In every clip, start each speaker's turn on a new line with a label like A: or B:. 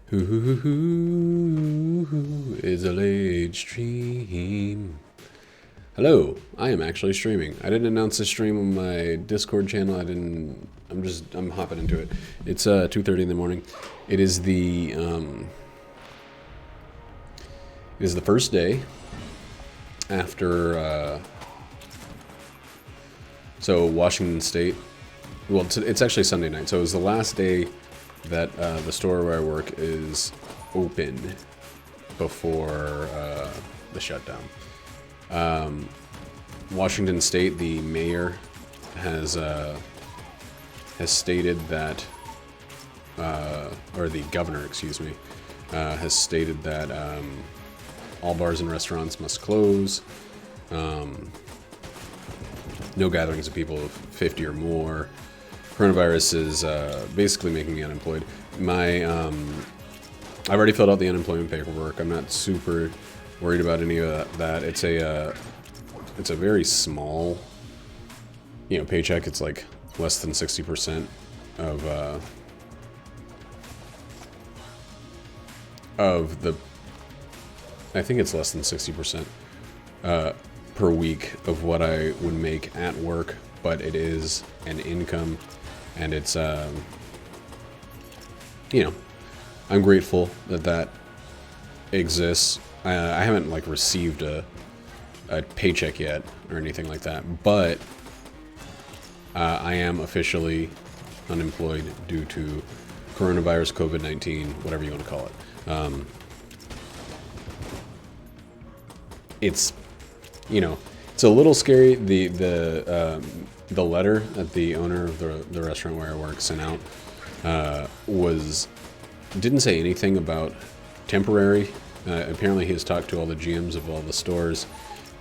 A: Who is a late stream? Hello, I am actually streaming. I didn't announce the stream on my Discord channel. I'm hopping into it. It's 2:30 in the morning. It is the first day after so Washington State. Well, it's actually Sunday night, so it was the last day that the store where I work is open before the shutdown. Washington State, the mayor has stated that, or the governor, excuse me, has stated that all bars and restaurants must close. No gatherings of people of 50 or more. Coronavirus is basically making me unemployed. I've already filled out the unemployment paperwork. I'm not super worried about any of that. It's a very small, paycheck. It's like less than 60% of the. I think it's less than 60% per week of what I would make at work, but it is an income. And it's, I'm grateful that exists. I haven't received a paycheck yet or anything like that, but I am officially unemployed due to coronavirus, COVID-19, whatever you want to call it. It's a little scary. The letter that the owner of the restaurant where I work sent out didn't say anything about temporary. Apparently, he has talked to all the GMs of all the stores,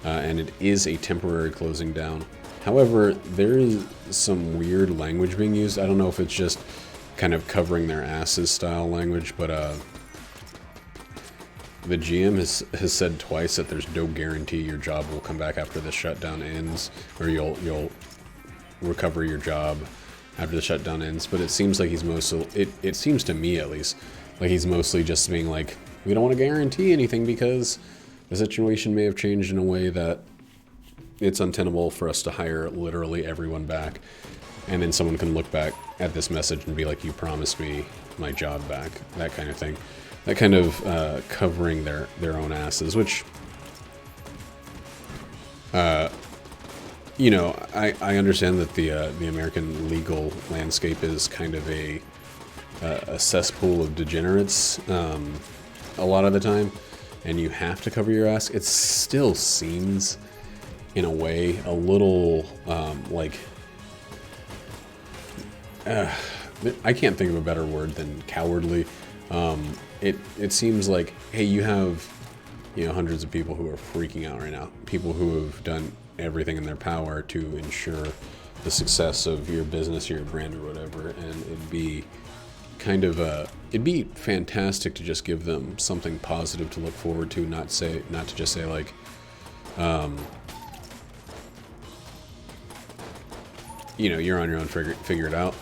A: and it is a temporary closing down. However, there is some weird language being used. I don't know if it's just kind of covering their asses style language, but the GM has said twice that there's no guarantee your job will come back after the shutdown ends, or you'll recover your job after the shutdown ends. But it seems like he's it seems to me at least like he's mostly just being like, we don't want to guarantee anything because the situation may have changed in a way that it's untenable for us to hire literally everyone back. And then someone can look back at this message and be like, you promised me my job back, that kind of thing. That kind of covering their own asses, which, I understand that the American legal landscape is kind of a cesspool of degenerates a lot of the time, and you have to cover your ass. It still seems, in a way, a little I can't think of a better word than cowardly. It seems like, hey, you have, hundreds of people who are freaking out right now. People who have done everything in their power to ensure the success of your business or your brand or whatever. And it'd be it'd be fantastic to just give them something positive to look forward to, not to just say like, you're on your own, figure it out.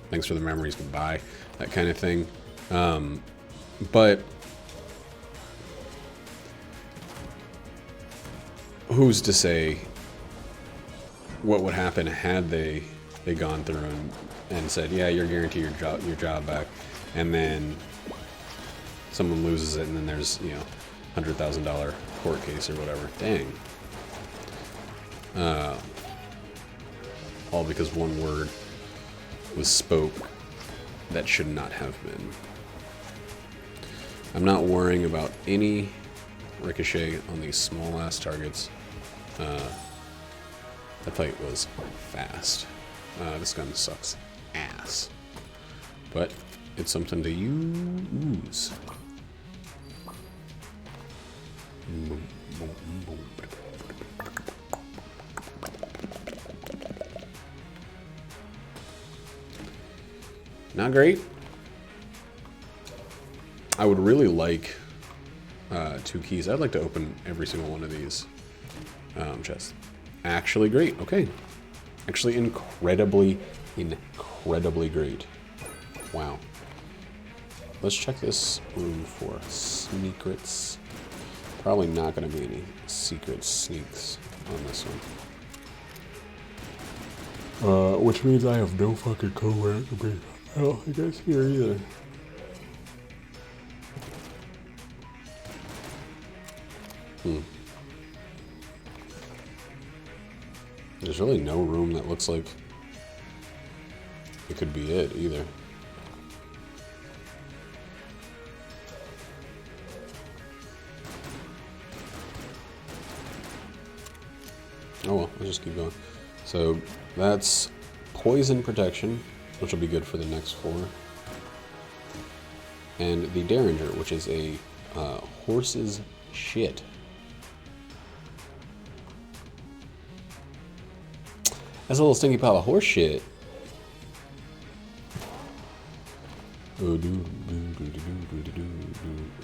A: Thanks for the memories, goodbye, that kind of thing. But who's to say what would happen had they gone through and said, yeah, you're guaranteed your job back, and then someone loses it, and then there's $100,000 court case or whatever. Dang. All because one word was spoke that should not have been. I'm not worrying about any ricochet on these small ass targets. That fight was fast. This gun sucks ass, but it's something to use. Not great. I would really like 2 keys. I'd like to open every single one of these chests. Actually great. Okay. Actually incredibly great. Wow. let's check this room for secrets. Probably not going to be any secret sneaks on this one. Which means I have no fucking clue where it could be. I don't think it's here either. There's really no room that looks like it could be it either. Oh well, let's just keep going. So that's poison protection, which will be good for the next floor. And the Derringer, which is a horse's shit. That's a little stinky pile of horse shit. I'm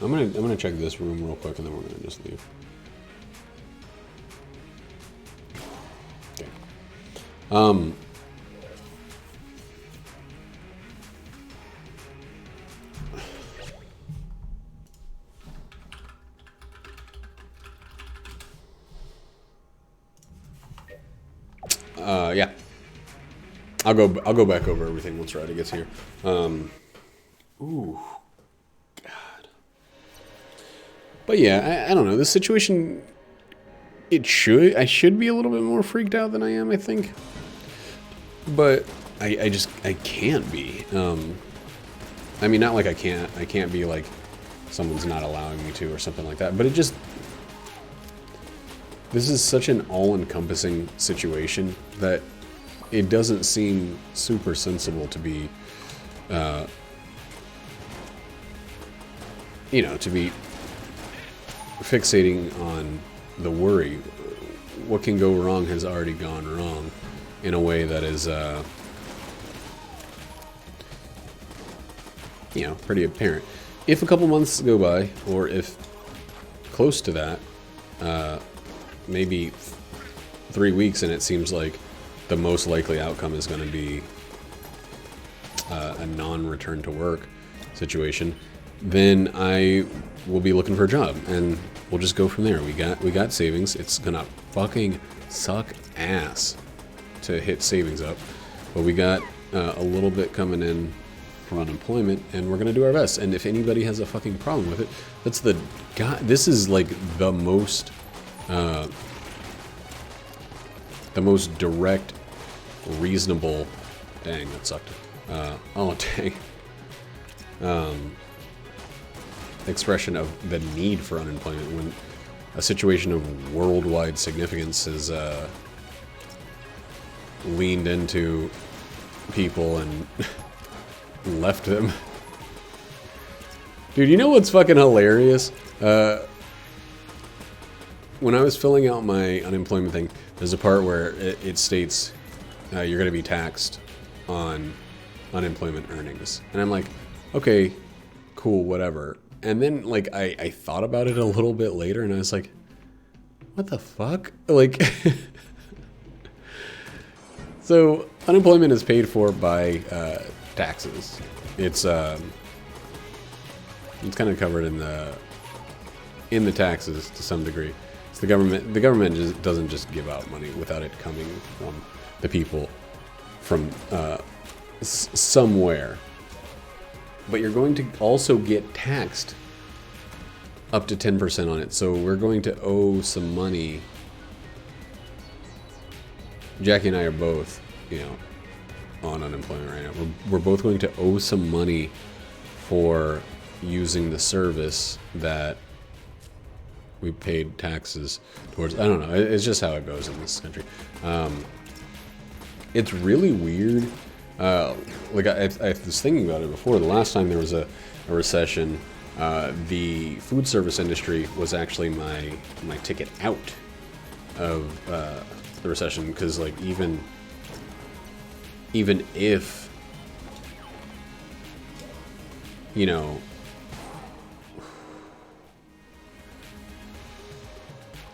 A: gonna check this room real quick and then we're gonna just leave. Okay. Yeah. I'll go back over everything once Ryder gets here. Ooh. God. But yeah, I don't know. This situation, I should be a little bit more freaked out than I am, I think. But I can't be. I mean, not like I can't be like someone's not allowing me to or something like that. But this is such an all-encompassing situation that it doesn't seem super sensible to be, to be fixating on the worry. What can go wrong has already gone wrong in a way that is, pretty apparent. If a couple months go by, or if close to that, maybe 3 weeks, and it seems like the most likely outcome is going to be a non-return to work situation, then I will be looking for a job, and we'll just go from there. We got savings. It's gonna fucking suck ass to hit savings up, but we got a little bit coming in from unemployment, and we're gonna do our best. And if anybody has a fucking problem with it, that's the God. This is like the most direct, reasonable. Dang, that sucked. Oh dang. Expression of the need for unemployment when a situation of worldwide significance is leaned into people and left them. Dude, you know what's fucking hilarious? When I was filling out my unemployment thing, there's a part where it states you're going to be taxed on unemployment earnings. And I'm like, okay, cool, whatever. And then, like, I thought about it a little bit later, and I was like, what the fuck? Like, so unemployment is paid for by taxes. It's kind of covered in the taxes to some degree. It's the government. The government just doesn't just give out money without it coming from the people from somewhere. But you're going to also get taxed up to 10% on it. So we're going to owe some money. Jackie and I are both, on unemployment right now. We're both going to owe some money for using the service that we paid taxes towards. I don't know. It's just how it goes in this country. It's really weird. Like I was thinking about it before. The last time there was a recession, the food service industry was actually my ticket out of the recession, because like even if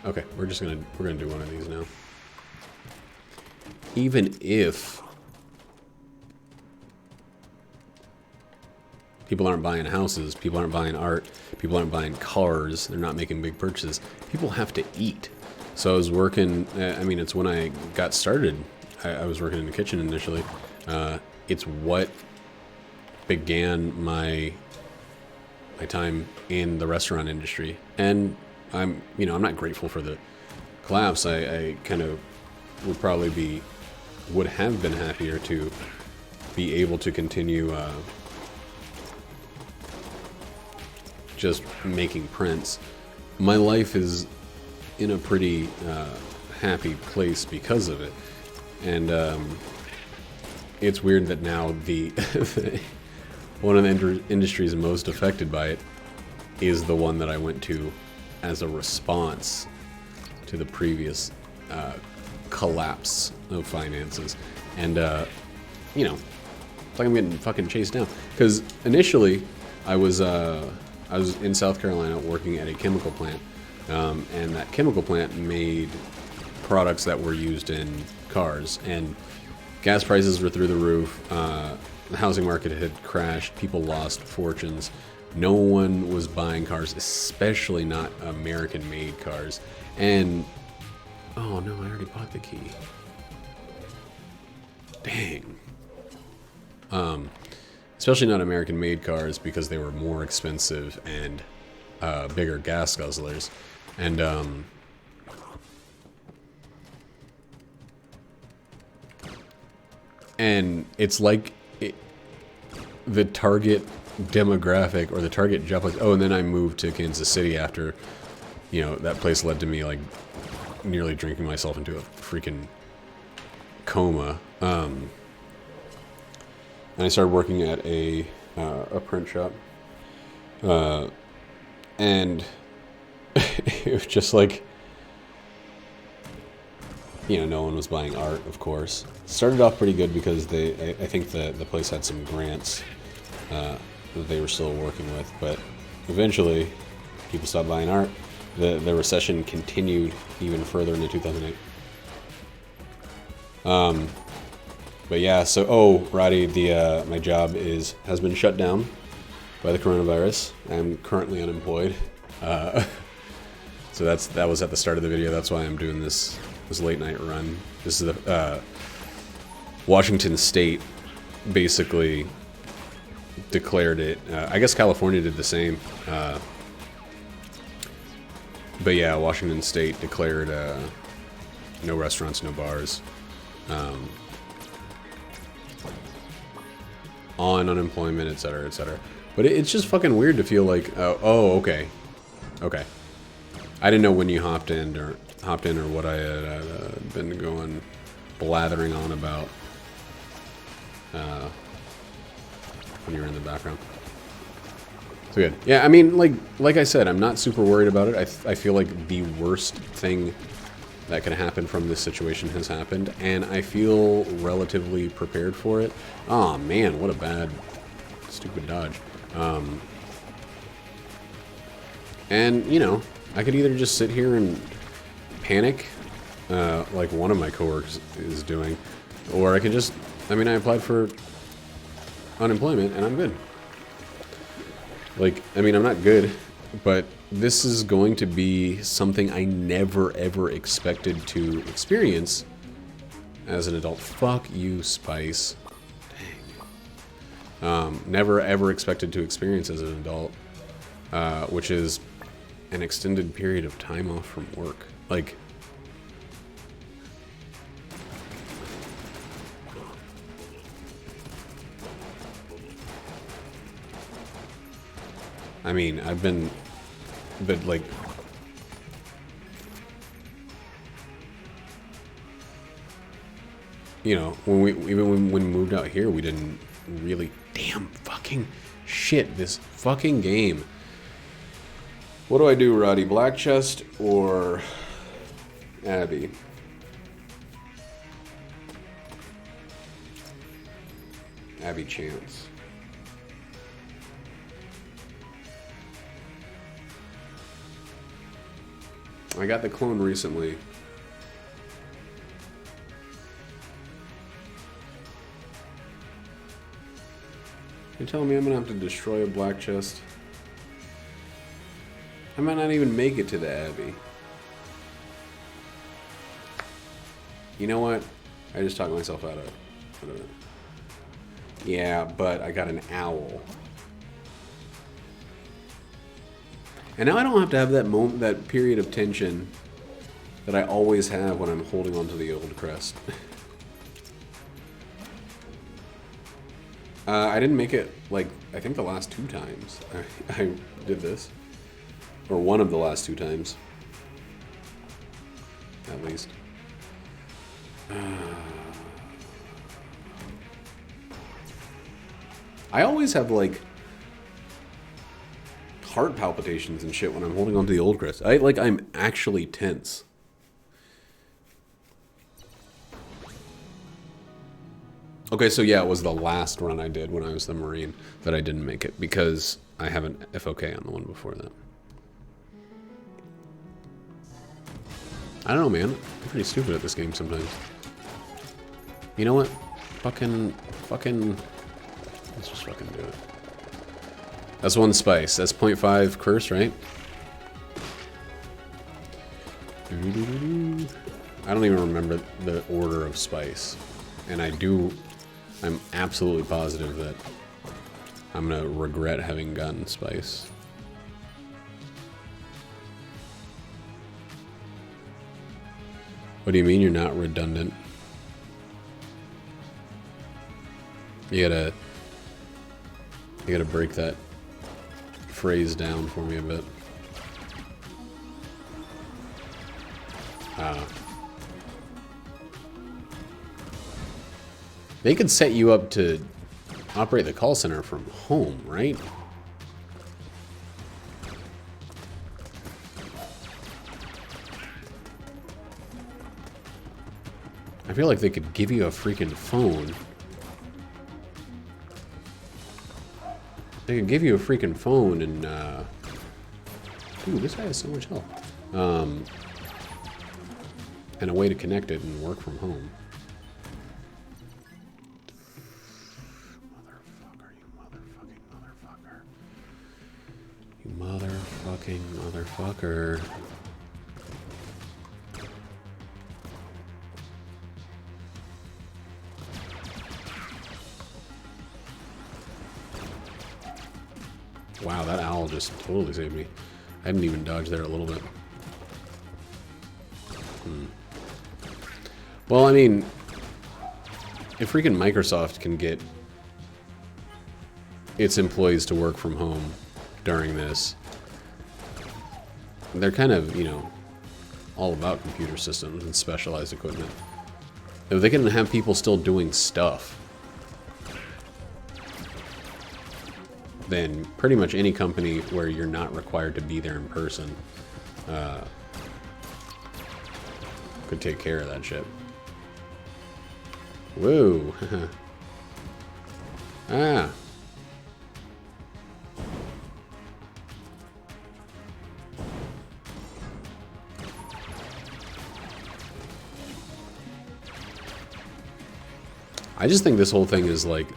A: okay, we're gonna do one of these now. Even if People aren't buying houses. People aren't buying art. People aren't buying cars. They're not making big purchases. People have to eat. So I was working, I mean, it's when I got started. I was working in the kitchen initially. It's what began my time in the restaurant industry. And I'm not grateful for the collapse. I kind of would have been happier to be able to continue just making prints. My life is in a pretty happy place because of it, and it's weird that now the one of the industries most affected by it is the one that I went to as a response to the previous collapse of finances. And you know, it's like I'm getting fucking chased down, because initially I was in South Carolina working at a chemical plant, and that chemical plant made products that were used in cars, and gas prices were through the roof. The housing market had crashed. People lost fortunes. No one was buying cars, especially not American-made cars. And oh no, I already bought the key. Dang. Especially not American-made cars, because they were more expensive and bigger gas guzzlers. And it's like the target demographic, or the target job. Like, oh, and then I moved to Kansas City after, that place led to me like nearly drinking myself into a freaking coma. And I started working at a print shop, and it was just like, no one was buying art, of course. Started off pretty good because I think the place had some grants that they were still working with, but eventually people stopped buying art. The recession continued even further into 2008. But yeah, so Roddy, my job has been shut down by the coronavirus. I'm currently unemployed. So that was at the start of the video. That's why I'm doing this late night run. This is the Washington State basically declared it. I guess California did the same. But yeah, Washington State declared no restaurants, no bars, on unemployment, etc., etc. But it's just fucking weird to feel like, okay. I didn't know when you hopped in or what I had been going blathering on about when you were in the background. So good. Yeah, I mean, like I said, I'm not super worried about it. I feel like the worst thing that could happen from this situation has happened, and I feel relatively prepared for it. Oh man, what a bad, stupid dodge. And, I could either just sit here and panic, like one of my coworkers is doing, or I could just, I applied for unemployment and I'm good. I'm not good, but this is going to be something I never ever expected to experience as an adult. Fuck you, Spice. Dang. Never ever expected to experience as an adult, which is an extended period of time off from work. I've been, but when we moved out here, we didn't really, damn fucking shit, this fucking game. What do I do, Roddy? Black Chest or Abby? Abby Chance. I got the clone recently. You're telling me I'm gonna have to destroy a black chest? I might not even make it to the Abbey. You know what? I just talked myself out of it. Yeah, but I got an owl. And now I don't have to have that moment, that period of tension that I always have when I'm holding onto the old crest. I didn't make it, like, I think the last 2 times I did this. Or one of the last 2 times. At least. I always have, like, heart palpitations and shit when I'm holding onto the old crest. I'm actually tense. Okay, so yeah, it was the last run I did when I was the Marine that I didn't make it because I have an FOK on the one before that. I don't know, man. I'm pretty stupid at this game sometimes. You know what? Fucking... Let's just fucking do it. That's 1 spice. That's 0.5 curse, right? I don't even remember the order of spice. And I'm absolutely positive that I'm gonna regret having gotten spice. What do you mean you're not redundant? You gotta break that phrase down for me a bit. They could set you up to operate the call center from home, right? I feel like they could give you a freaking phone. They could give you a freaking phone and, ooh, this guy has so much health. And a way to connect it and work from home. You motherfucking motherfucker. Wow, that owl just totally saved me. I hadn't even dodged there a little bit. Well, I mean, if freaking Microsoft can get its employees to work from home during this, they're kind of, you know, all about computer systems and specialized equipment. If they can have people still doing stuff, then pretty much any company where you're not required to be there in person could take care of that shit. Whoa. Ah. I just think this whole thing is like,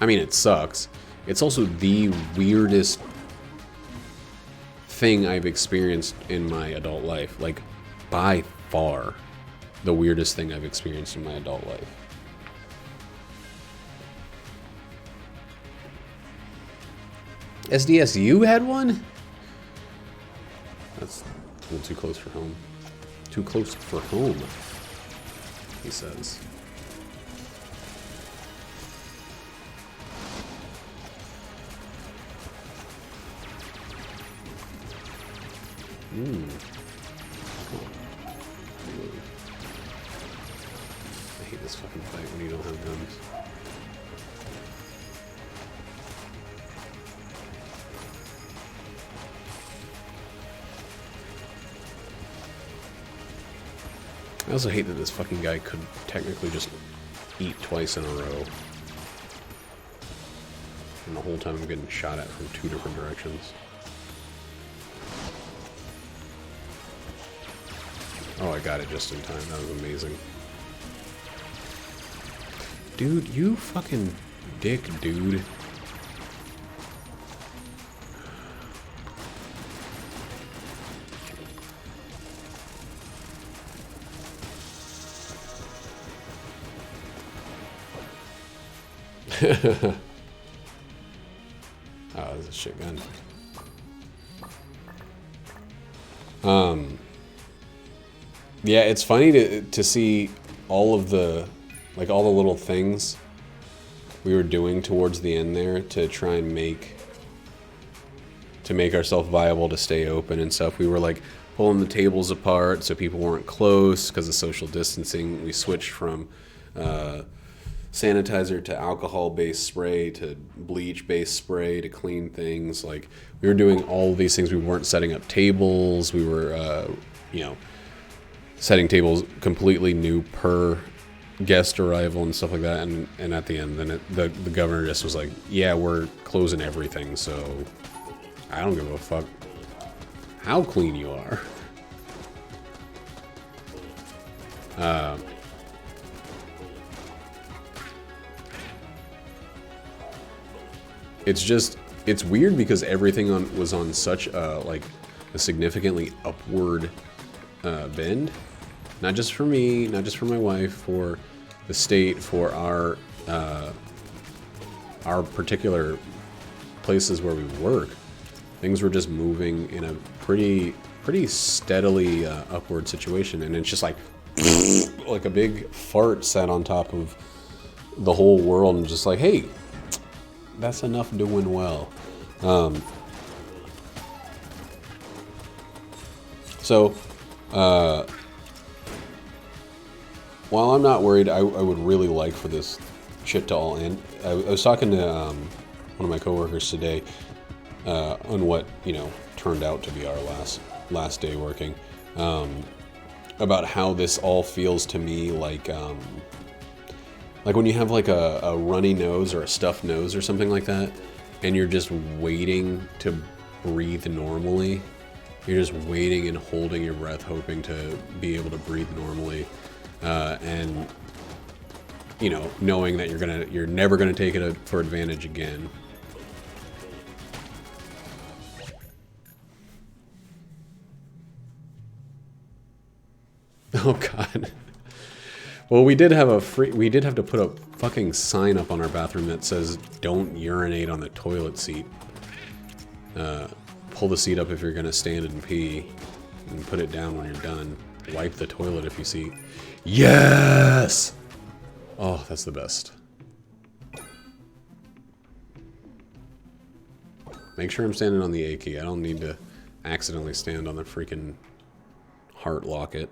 A: I mean, it sucks. It's also the weirdest thing I've experienced in my adult life. Like, by far, the weirdest thing I've experienced in my adult life. SDSU had one? That's a little too close for home. Too close for home, he says. I hate this fucking fight when you don't have guns. I also hate that this fucking guy could technically just eat twice in a row. And the whole time I'm getting shot at from 2 different directions. Oh, I got it just in time. That was amazing. Dude, you fucking dick, dude. Oh, that's a shit gun. Yeah, it's funny to see all of the, like, all the little things we were doing towards the end there to try and make ourselves viable to stay open and stuff. We were like pulling the tables apart so people weren't close because of social distancing. We switched from sanitizer to alcohol-based spray to bleach-based spray to clean things. Like, we were doing all of these things. We weren't setting up tables. We were, you know, setting tables completely new per guest arrival and stuff like that. And at the end, then the governor just was like, yeah, we're closing everything, so I don't give a fuck how clean you are. It's weird because everything was on such like a significantly upward bend. Not just for me, not just for my wife, for the state, for our particular places where we work. Things were just moving in a pretty steadily upward situation, and it's just like like a big fart sat on top of the whole world, and just like, hey, that's enough doing well. So while I'm not worried, I would really like for this shit to all end. I was talking to one of my coworkers today on what, you know, turned out to be our last day working, about how this all feels to me like when you have like a runny nose or a stuffed nose or something like that, and you're just waiting to breathe normally. You're just waiting and holding your breath, hoping to be able to breathe normally, and, you know, knowing that you're never gonna take it for advantage again. Oh God. Well, we did have to put a fucking sign up on our bathroom that says "Don't urinate on the toilet seat." Pull the seat up if you're gonna stand and pee, and put it down when you're done. Wipe the toilet if you see. Yes! Oh, that's the best. Make sure I'm standing on the A key. I don't need to accidentally stand on the freaking heart locket.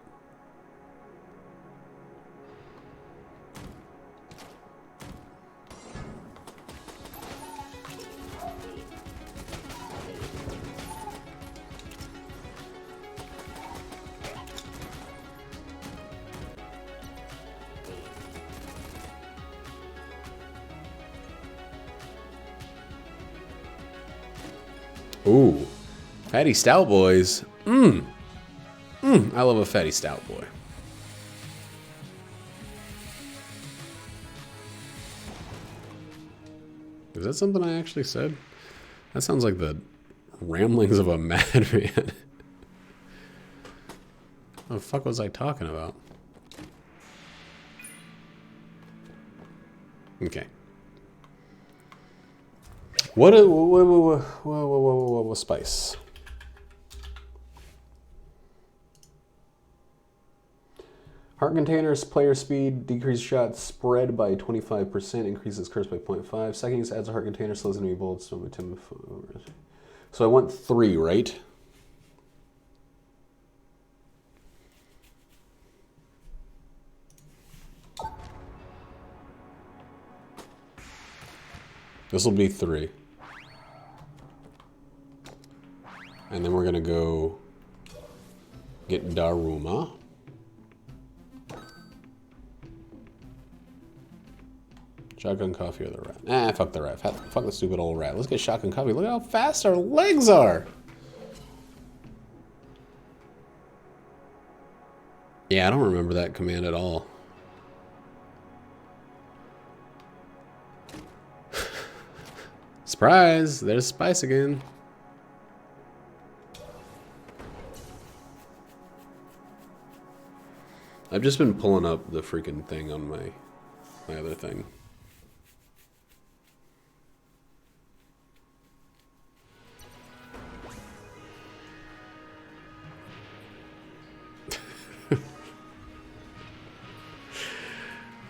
A: Ooh, fatty stout boys. I love a fatty stout boy. Is that something I actually said? That sounds like the ramblings of a madman. What the fuck was I talking about? Okay. What spice? Heart containers, player speed, decrease shot spread by 25%, increases curse by 0.5 seconds, adds a heart container, slows enemy bullets. So I want 3, right? This will be 3. And then we're gonna go get Daruma. Shotgun coffee or the rat? Ah, fuck the rat. Fuck the stupid old rat. Let's get shotgun coffee. Look how fast our legs are. Yeah, I don't remember that command at all. Surprise! There's spice again. I've just been pulling up the freaking thing on my other thing.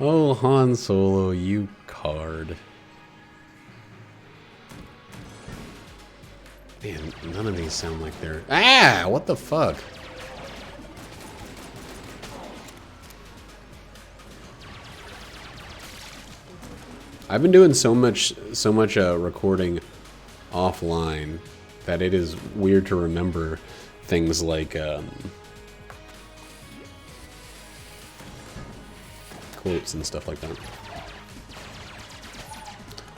A: Oh, Han Solo, you card. Man, none of these sound like they're... Ah! What the fuck? I've been doing so much recording offline that it is weird to remember things like quotes and stuff like that.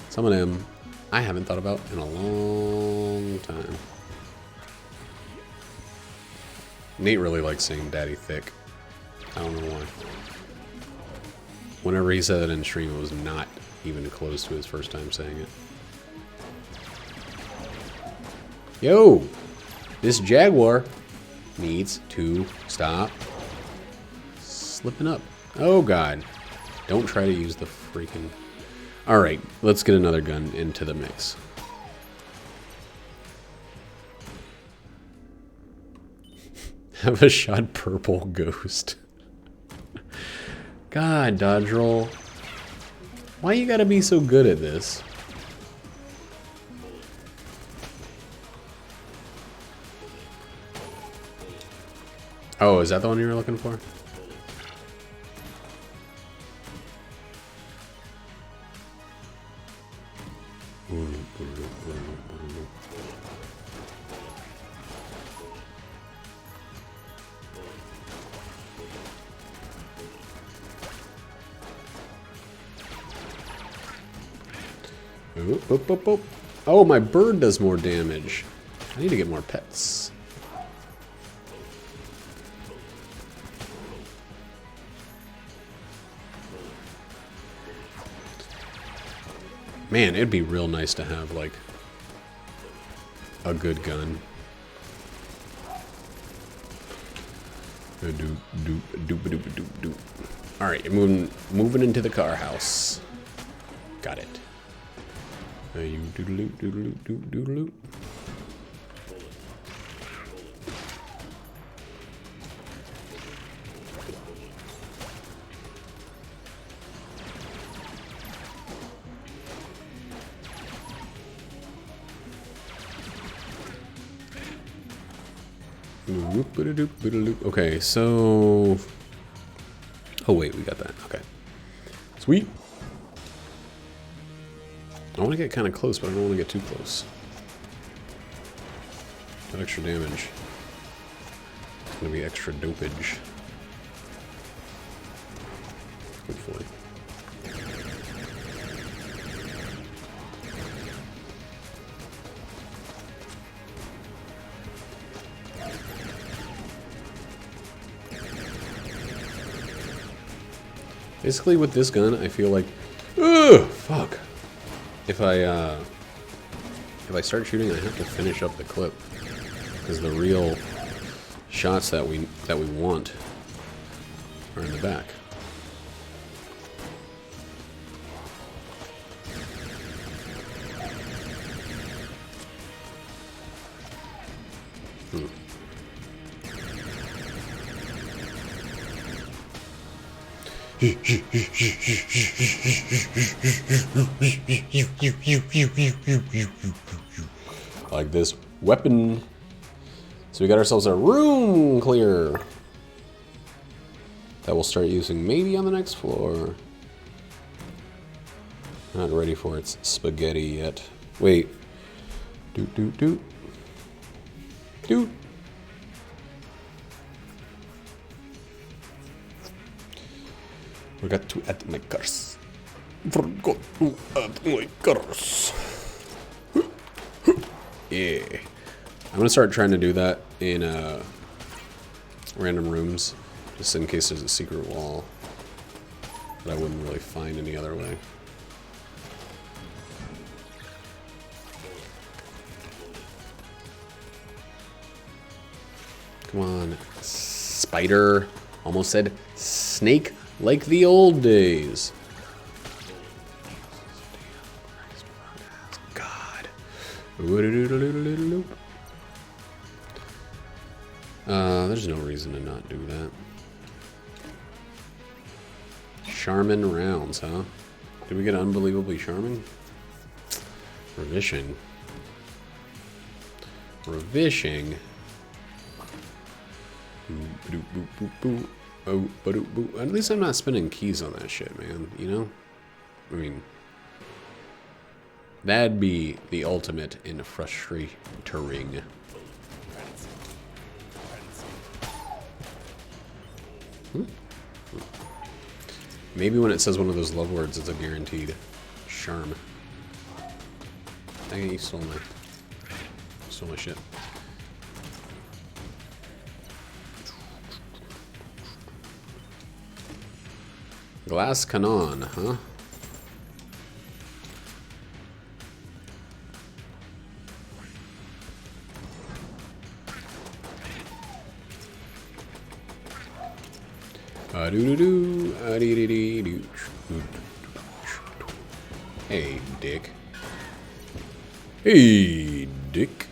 A: Some of them I haven't thought about in a long time. Nate really likes saying "daddy thick." I don't know why. Whenever he said it in stream, it was not even close to his first time saying it. Yo! This Jaguar needs to stop slipping up. Oh god. Don't try to use the freaking... Alright, let's get another gun into the mix. Have a shot purple ghost. God, dodge roll. Why you gotta be so good at this? Oh, is that the one you were looking for? Oop, oop, oop, oop. Oh, my bird does more damage. I need to get more pets. Man, it'd be real nice to have, like, a good gun. Alright, moving into the car house. Got it. You doodaloo, doodaloo, doodaloo. Okay, so... Oh wait, we got that. Okay. Sweet. I want to get kind of close, but I don't want to get too close. Got extra damage. It's going to be extra dopage. Hopefully. Basically, with this gun, I feel like... Ugh! Fuck! If I start shooting, I have to finish up the clip. Because the real shots that we want are in the back. Like this weapon. So we got ourselves a room clear that we'll start using maybe on the next floor. Not ready for its spaghetti yet. Wait. Doot doot doot. Doot. Forgot to add my cars. Forgot to add my cars. Yeah. I'm gonna start trying to do that in random rooms, just in case there's a secret wall that I wouldn't really find any other way. Come on, spider. Almost said snake. Like the old days. God. There's no reason to not do that. Charmin rounds, huh? Did we get unbelievably charming? Revision. Revision. Oh, at least I'm not spending keys on that shit, man. You know? I mean, that'd be the ultimate in frustrating. Maybe when it says one of those love words, it's a guaranteed charm. Dang it, you stole my shit. Glass cannon, huh? Hey, dick. Hey, dick.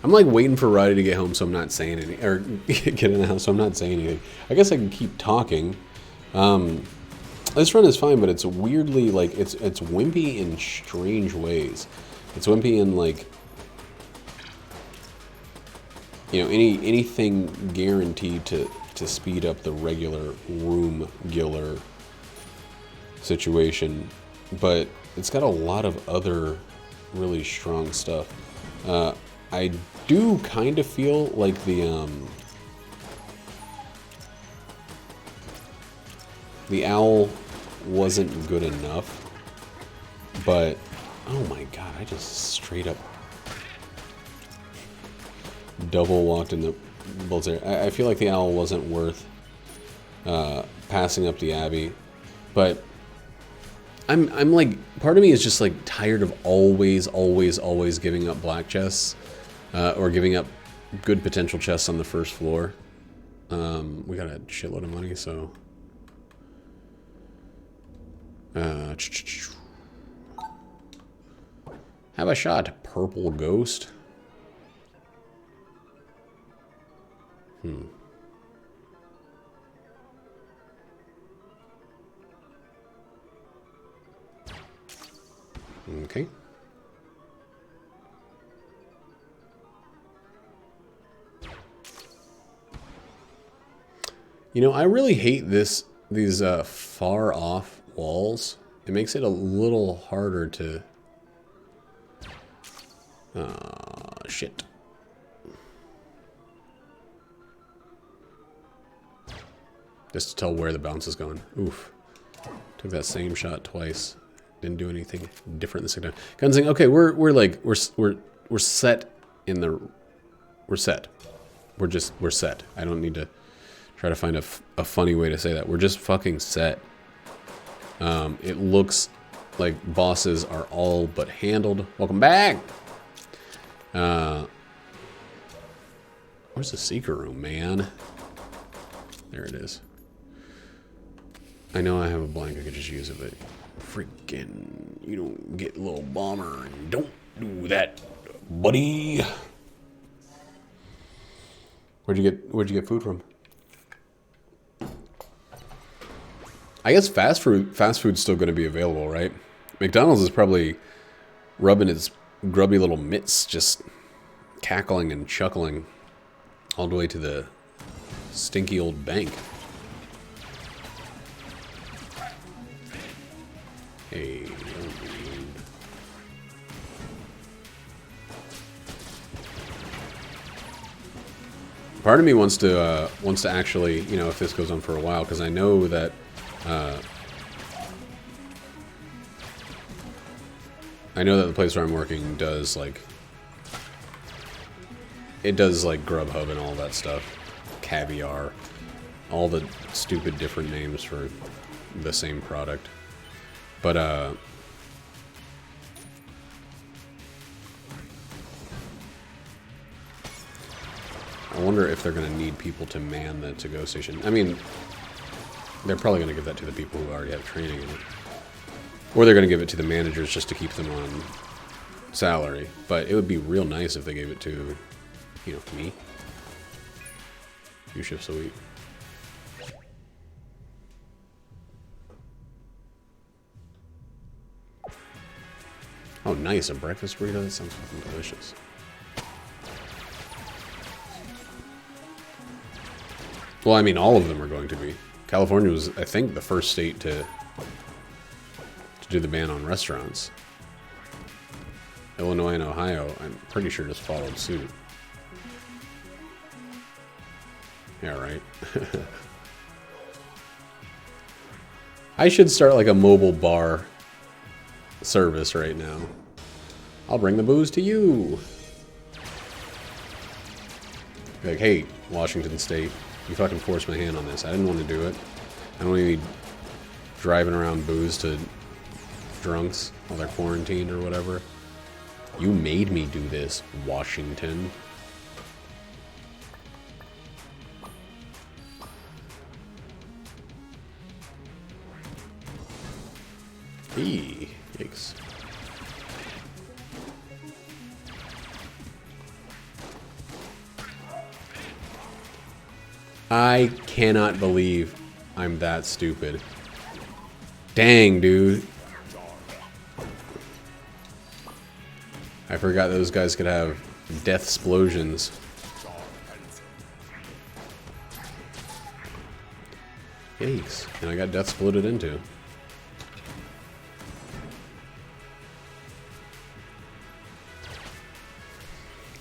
A: I'm like waiting for Roddy to get home so I'm not saying anything, or get in the house so I'm not saying anything. I guess I can keep talking. This run is fine, but it's weirdly, like, it's wimpy in strange ways. It's wimpy in, like, you know, anything guaranteed to speed up the regular room-giller situation, but it's got a lot of other really strong stuff. I do kind of feel like the owl wasn't good enough, but oh my god, I just straight up double walked in the bull's air. I feel like the owl wasn't worth passing up the Abbey, but I'm like, part of me is just like tired of always giving up black chests, or giving up good potential chests on the first floor. We got a shitload of money, so have a shot, purple ghost. Okay. You know, I really hate these far off walls. It makes it a little harder to... shit. Just to tell where the bounce is going. Oof. Took that same shot twice. Didn't do anything different the second time. Gunsing, okay, we're set in the... We're set. We're set. I don't need to try to find a funny way to say that. We're just fucking set. It looks like bosses are all but handled. Welcome back! Where's the secret room, man? There it is. I know I have a blank, I could just use it, but freaking, you don't get little bomber, and don't do that, buddy. Where'd you get food from? I guess fast food's still going to be available, right? McDonald's is probably rubbing its grubby little mitts, just cackling and chuckling all the way to the stinky old bank. Hey, part of me wants to actually, you know, if this goes on for a while, because I know that the place where I'm working does like Grubhub and all that stuff, Caviar, all the stupid different names for the same product. But I wonder if they're going to need people to man the to-go station. I mean, they're probably going to give that to the people who already have training in it. Or they're going to give it to the managers just to keep them on salary. But it would be real nice if they gave it to, you know, me. 2 shifts a week. Oh, nice. A breakfast burrito? That sounds fucking delicious. Well, I mean, all of them are going to be. California was, I think, the first state to do the ban on restaurants. Illinois and Ohio, I'm pretty sure just followed suit. Yeah, right. I should start like a mobile bar service right now. I'll bring the booze to you. Like, hey, Washington State, you fucking forced my hand on this. I didn't want to do it. I don't want to be driving around booze to drunks while they're quarantined or whatever. You made me do this, Washington. Eee, yikes. I cannot believe I'm that stupid. Dang, dude. I forgot those guys could have death explosions. Yikes. And I got death exploded into.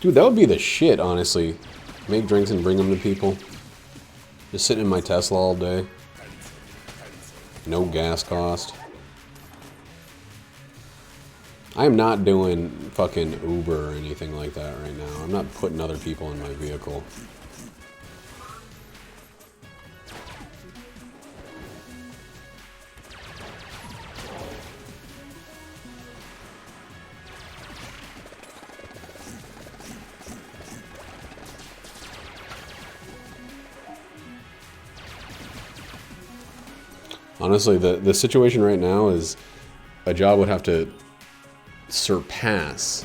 A: Dude, that would be the shit, honestly. Make drinks and bring them to people. Just sitting in my Tesla all day. No gas cost. I am not doing fucking Uber or anything like that right now. I'm not putting other people in my vehicle. Honestly, the situation right now is a job would have to surpass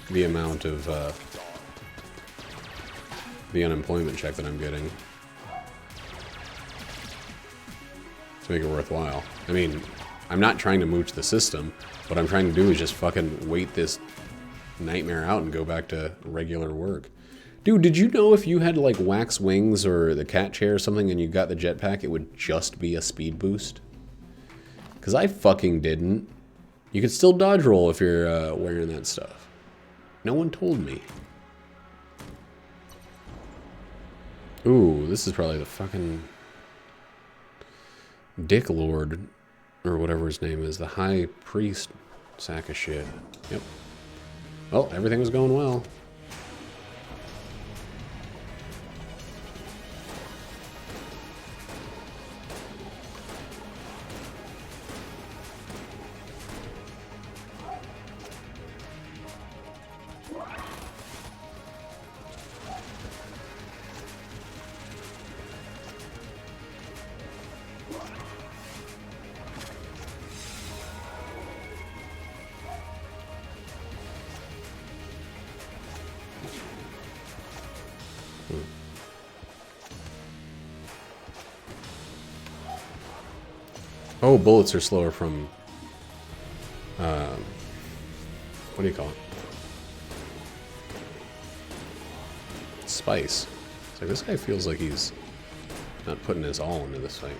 A: the amount of the unemployment check that I'm getting to make it worthwhile. I mean, I'm not trying to mooch the system. What I'm trying to do is just fucking wait this nightmare out and go back to regular work. Dude, did you know if you had like wax wings or the cat chair or something and you got the jetpack, it would just be a speed boost? Because I fucking didn't. You could still dodge roll if you're wearing that stuff. No one told me. Ooh, this is probably the fucking Dick Lord, or whatever his name is, the High Priest sack of shit. Yep. Well, everything was going well. Oh, bullets are slower from, what do you call it? Spice. It's like, this guy feels like he's not putting his all into this fight.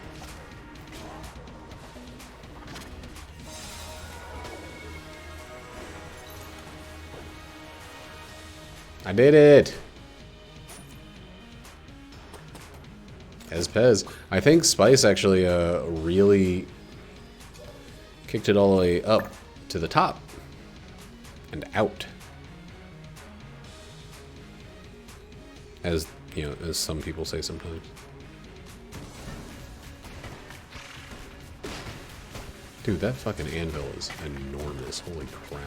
A: I did it! Pez. I think Spice actually really kicked it all the way up to the top and out. As, you know, as some people say sometimes. Dude, that fucking anvil is enormous. Holy crap.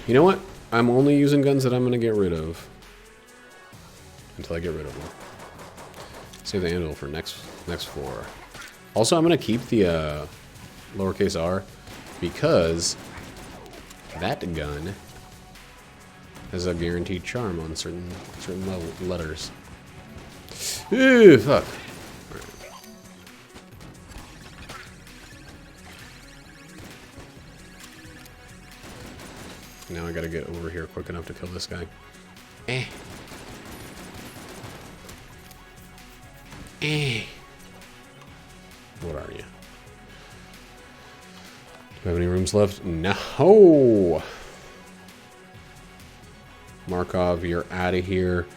A: You know what? I'm only using guns that I'm going to get rid of. Until I get rid of them. Save the anvil for next floor. Also, I'm going to keep the lowercase r because that gun has a guaranteed charm on certain letters. Ooh, fuck. Right. Now I gotta get over here quick enough to kill this guy. Eh. Eh. What are you? Do we have any rooms left? No! Markov, you're out of here.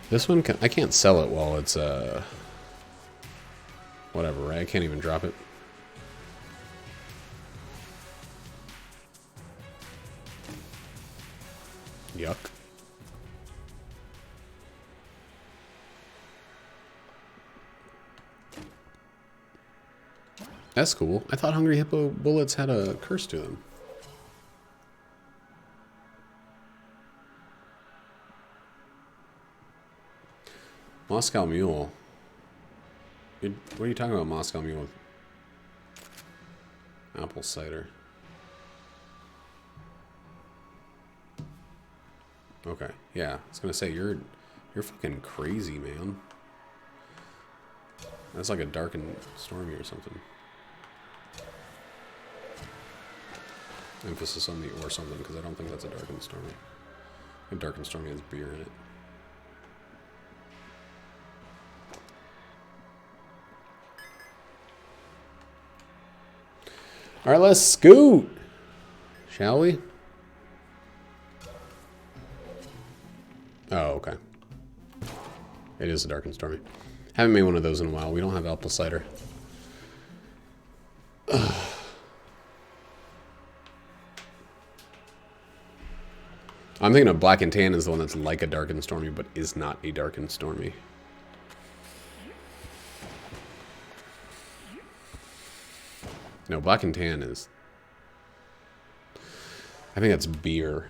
A: This one, I can't sell it while it's, whatever, right? I can't even drop it. Yuck. That's cool. I thought Hungry Hippo bullets had a curse to them. Moscow Mule. What are you talking about, Moscow Mule? Apple cider. Okay, yeah. I was gonna say you're fucking crazy, man. That's like a dark and stormy or something. Emphasis on the or something, because I don't think that's a dark and stormy. A dark and stormy has beer in it. All right, let's scoot, shall we? Oh, okay. It is a dark and stormy. Haven't made one of those in a while. We don't have apple cider. Ugh. I'm thinking of black and tan is the one that's like a dark and stormy, but is not a dark and stormy. No, black and tan is... I think that's beer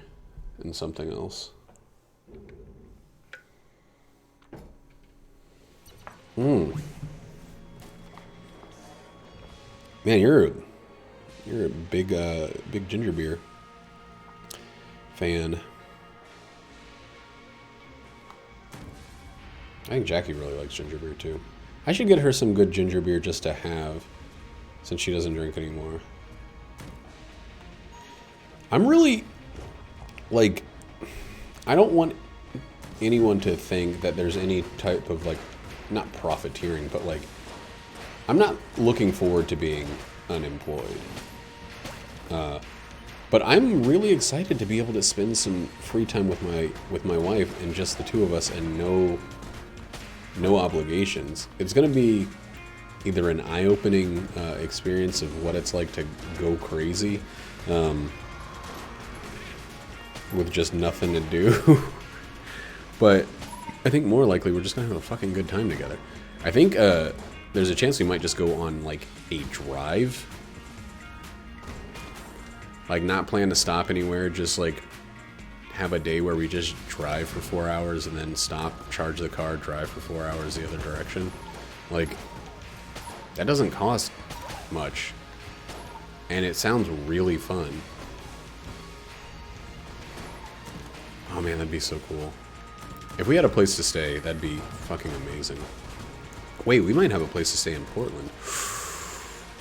A: and something else. Man, you're a big big ginger beer fan. I think Jackie really likes ginger beer too. I should get her some good ginger beer just to have, since she doesn't drink anymore. I'm really, like, I don't want anyone to think that there's any type of, like, not profiteering, but, like, I'm not looking forward to being unemployed. But I'm really excited to be able to spend some free time with my wife and just the two of us and no obligations. It's going to be either an eye-opening experience of what it's like to go crazy with just nothing to do. But I think more likely we're just going to have a fucking good time together. I think there's a chance we might just go on, like, a drive. Like, not plan to stop anywhere, just, like, have a day where we just drive for 4 hours and then stop, charge the car, drive for 4 hours the other direction. Like, that doesn't cost much. And it sounds really fun. Oh man, that'd be so cool. If we had a place to stay, that'd be fucking amazing. Wait, we might have a place to stay in Portland.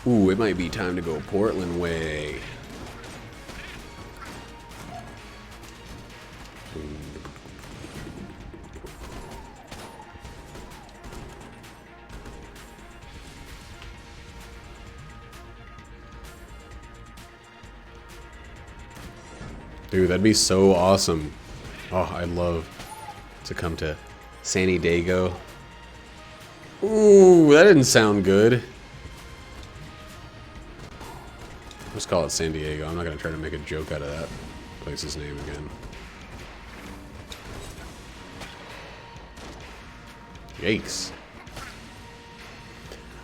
A: Ooh, it might be time to go Portland way. Dude, that'd be so awesome. Oh, I'd love to come to San Diego. Ooh, that didn't sound good. Let's call it San Diego. I'm not going to try to make a joke out of that place's name again. Yikes.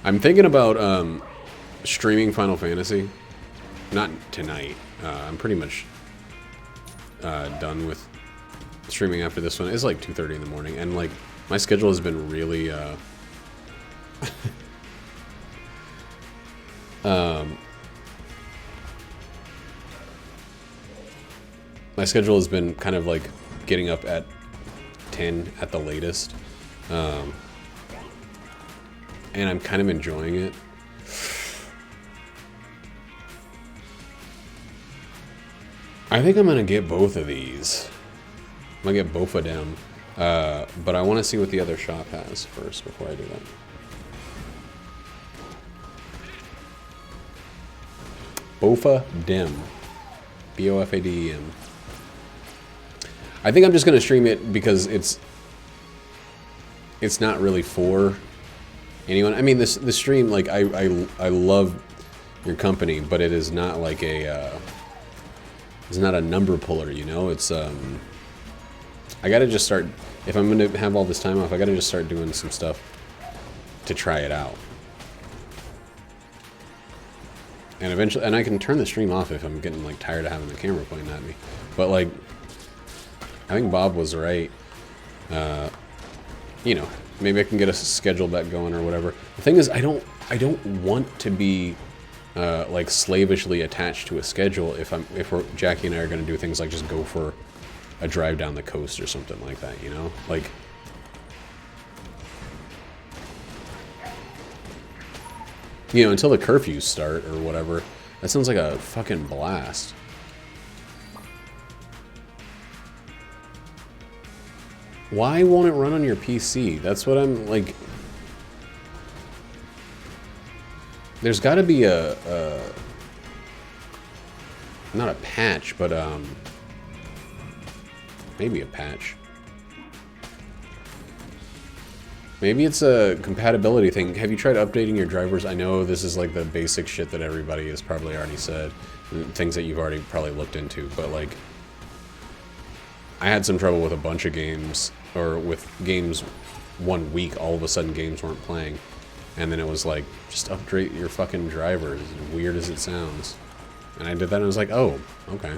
A: I'm thinking about streaming Final Fantasy. Not tonight. I'm pretty much done with streaming after this one. It's like 2:30 in the morning, and like my schedule has been really my schedule has been kind of like getting up at 10 at the latest, and I'm kind of enjoying it. I think I'm gonna get both of these. I'm gonna get both of them. But I want to see what the other shop has first before I do that. Bofa Dem. Bofadem. I think I'm just gonna stream it because it's not really for anyone. I mean, the stream, like, I love your company, but it is not like a it's not a number puller, you know. It's I gotta just start, if I'm gonna have all this time off, I gotta just start doing some stuff to try it out. And eventually, and I can turn the stream off if I'm getting, like, tired of having the camera pointing at me. But, like, I think Bob was right. You know, maybe I can get a schedule back going or whatever. The thing is, I don't want to be like slavishly attached to a schedule if Jackie and I are going to do things like just go for a drive down the coast or something like that, you know? Like, you know, until the curfews start or whatever. That sounds like a fucking blast. Why won't it run on your PC? That's what I'm, like... There's got to be a... Not a patch, but, maybe a patch. Maybe it's a compatibility thing. Have you tried updating your drivers? I know this is, like, the basic shit that everybody has probably already said. Things that you've already probably looked into, but, like... I had some trouble with a bunch of games, or with games 1 week, all of a sudden games weren't playing. And then it was like, just upgrade your fucking drivers, as weird as it sounds. And I did that and I was like, oh, okay.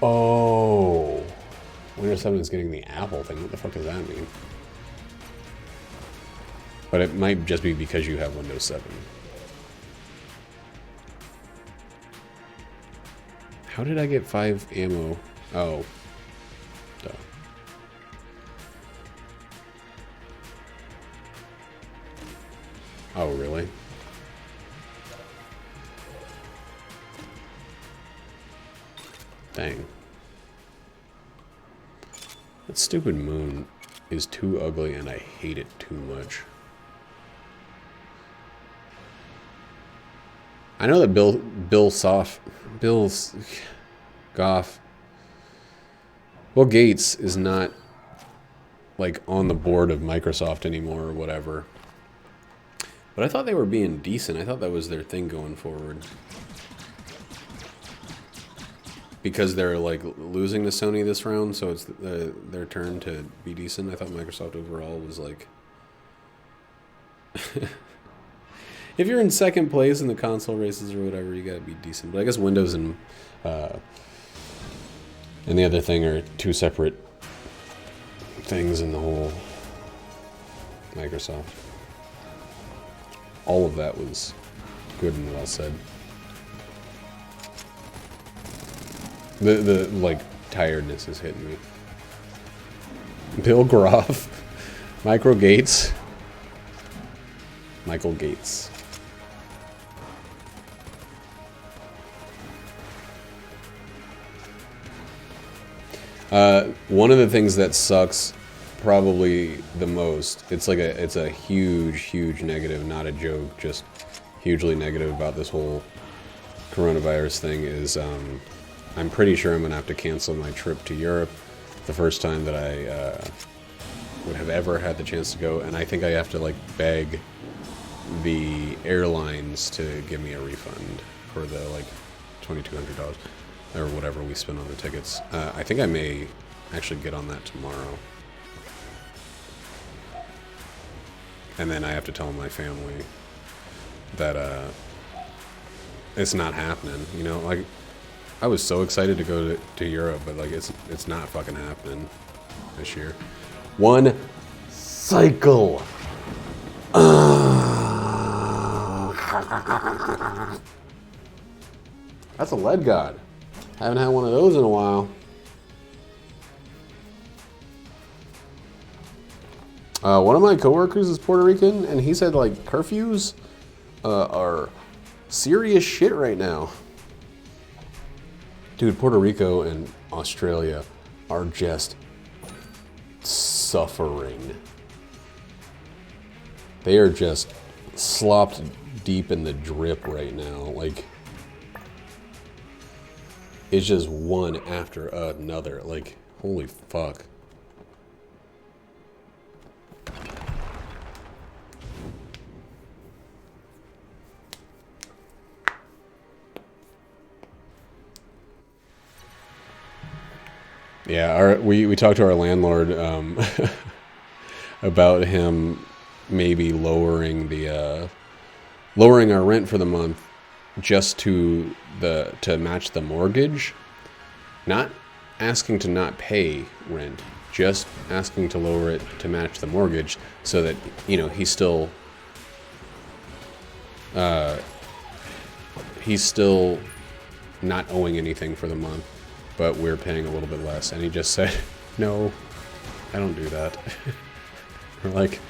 A: Oh. Windows 7 is getting the Apple thing. What the fuck does that mean? But it might just be because you have Windows 7. How did I get 5 ammo? Oh. Duh. Oh, really? Dang. That stupid moon is too ugly and I hate it too much. I know that Bill Gates is not, like, on the board of Microsoft anymore or whatever. But I thought they were being decent. I thought that was their thing going forward. Because they're, like, losing to Sony this round, so it's their turn to be decent. I thought Microsoft overall was, like... If you're in second place in the console races or whatever, you gotta be decent. But I guess Windows and the other thing are two separate things in the whole Microsoft. All of that was good and well said. The like, tiredness is hitting me. Bill Groff. Michael Gates. One of the things that sucks probably the most, it's a huge negative, not a joke, just hugely negative about this whole coronavirus thing is, I'm pretty sure I'm gonna have to cancel my trip to Europe, the first time that I would have ever had the chance to go, and I think I have to, like, beg the airlines to give me a refund for the, like, $2,200 or whatever we spent on the tickets. I think I may actually get on that tomorrow. And then I have to tell my family that it's not happening, you know? Like, I was so excited to go to Europe, but, like, it's not fucking happening this year. One cycle. That's a lead god. Haven't had one of those in a while. One of my coworkers is Puerto Rican, and he said, like, curfews are serious shit right now. Dude, Puerto Rico and Australia are just suffering. They are just slopped deep in the drip right now. Like, it's just one after another. Like, holy fuck. Yeah, we talked to our landlord about him maybe lowering our rent for the month just to match the mortgage, not asking to not pay rent, just asking to lower it to match the mortgage, so that, you know, he's still not owing anything for the month, but we're paying a little bit less. And he just said, no, I don't do that. We're like,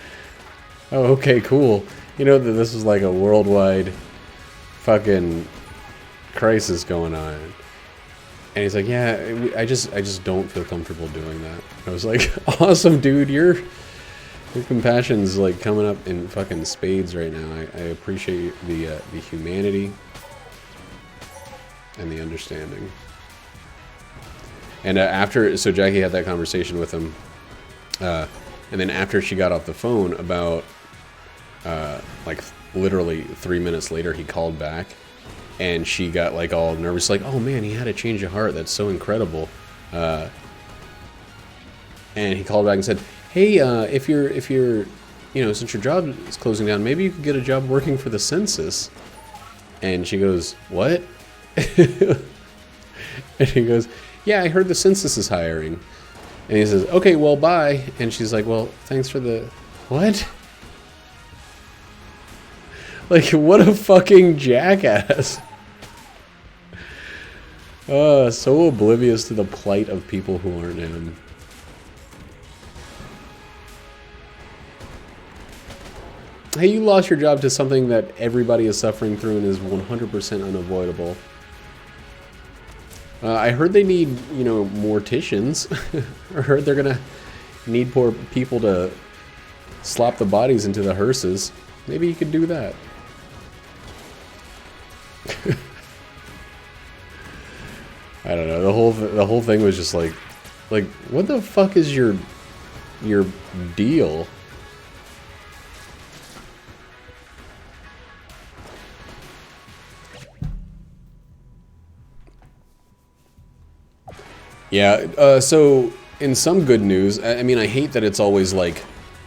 A: oh, okay, cool. You know that this is like a worldwide fucking crisis going on. And he's like, yeah, I just don't feel comfortable doing that. I was like, awesome, dude. Your compassion's like coming up in fucking spades right now. I appreciate the humanity and the understanding. And so Jackie had that conversation with him, and then after she got off the phone, about like literally 3 minutes later, he called back, and she got like all nervous, like, "Oh man, he had a change of heart. That's so incredible." And he called back and said, "Hey, if you're, you know, since your job is closing down, maybe you could get a job working for the census." And she goes, "What?" And he goes, "Yeah, I heard the census is hiring." And he says, "Okay, well, bye." And she's like, "Well, thanks for the..." What? Like, what a fucking jackass. So oblivious to the plight of people who aren't him. Hey, you lost your job to something that everybody is suffering through and is 100% unavoidable. I heard they need, you know, morticians. I heard they're gonna need poor people to slop the bodies into the hearses. Maybe you could do that. I don't know. The whole thing was just like, what the fuck is your deal? Yeah, so in some good news, I mean, I hate that it's always like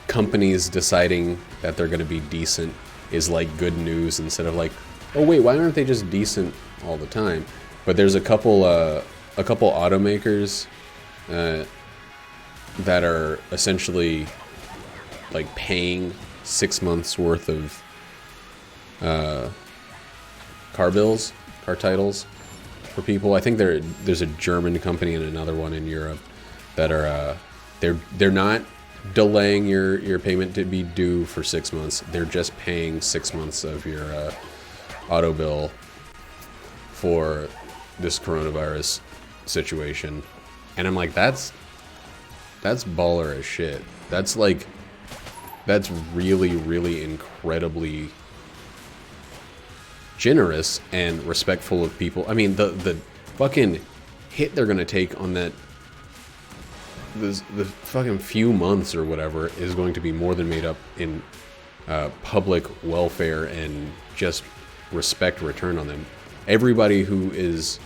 A: companies deciding that they're going to be decent is like good news, instead of like, oh wait, why aren't they just decent all the time? But there's a couple automakers that are essentially like paying 6 months worth of car titles for people. I think there's a German company and another one in Europe that are they're not delaying your payment to be due for 6 months. They're just paying 6 months of your auto bill for this coronavirus situation. And I'm like, that's baller as shit. That's really, really incredibly generous and respectful of people. I mean, the fucking hit they're gonna take on that, the fucking few months or whatever, is going to be more than made up in public welfare and just respect returned on them. Everybody who is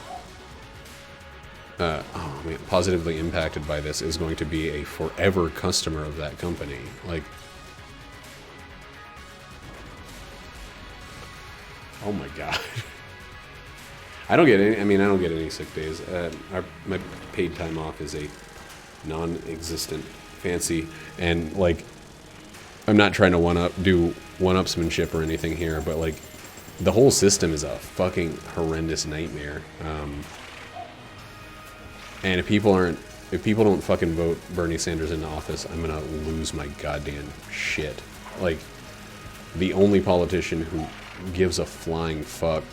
A: positively impacted by this is going to be a forever customer of that company. Like, oh my god. I don't get any sick days. My paid time off is a non-existent fancy, and like, I'm not trying to one-upsmanship or anything here, but like, the whole system is a fucking horrendous nightmare. And if people don't fucking vote Bernie Sanders into office, I'm gonna lose my goddamn shit. Like, the only politician who gives a flying fuck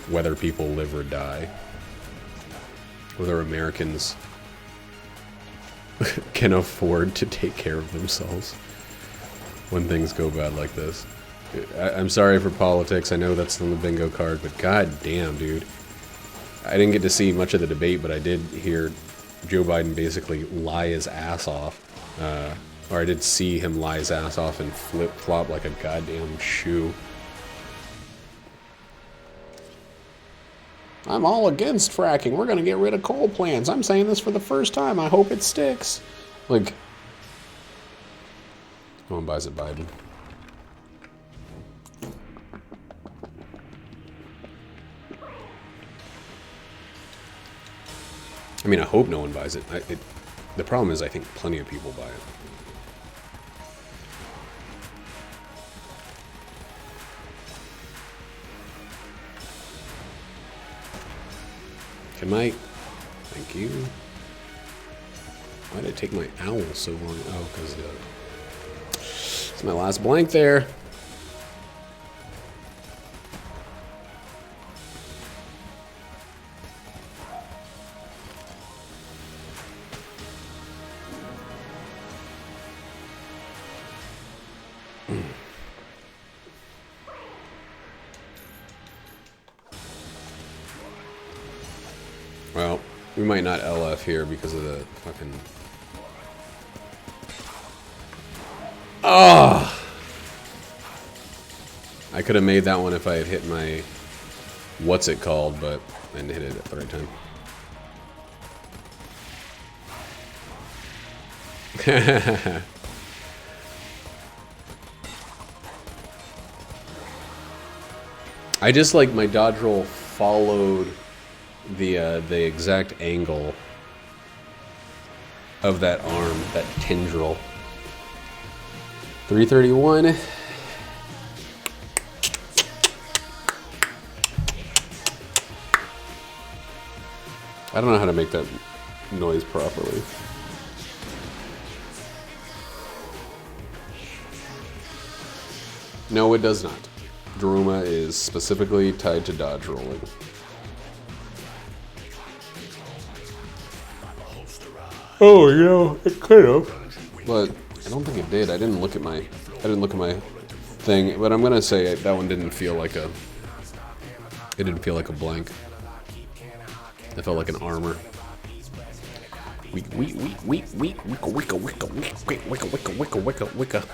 A: whether people live or die. whether Americans can afford to take care of themselves when things go bad like this. I'm sorry for politics. I know that's on the bingo card, but god damn, dude. I didn't get to see much of the debate, but I did hear Joe Biden basically lie his ass off. Or I did see him lie his ass off and flip-flop like a goddamn shoe. I'm all against fracking. We're going to get rid of coal plants. I'm saying this for the first time. I hope it sticks. Like, no one buys it, Biden. I mean, I hope no one buys it. The problem is I think plenty of people buy it. Can I... Thank you. Why did it take my owl so long? Oh, because it's my last blank there. Well, we might not LF here because of the fucking... Oh! I could have made that one if I had hit my... What's it called, but I didn't hit it at the right time. I just like my dodge roll followed the exact angle of that arm, that tendril. 331. I don't know how to make that noise properly. No, it does not. Daruma is specifically tied to dodge rolling. Oh, you know, it could have, but I don't think it did. I didn't look at my thing, but I'm gonna say that one didn't feel like a. It didn't feel like a blank. It felt like an armor. Wicka.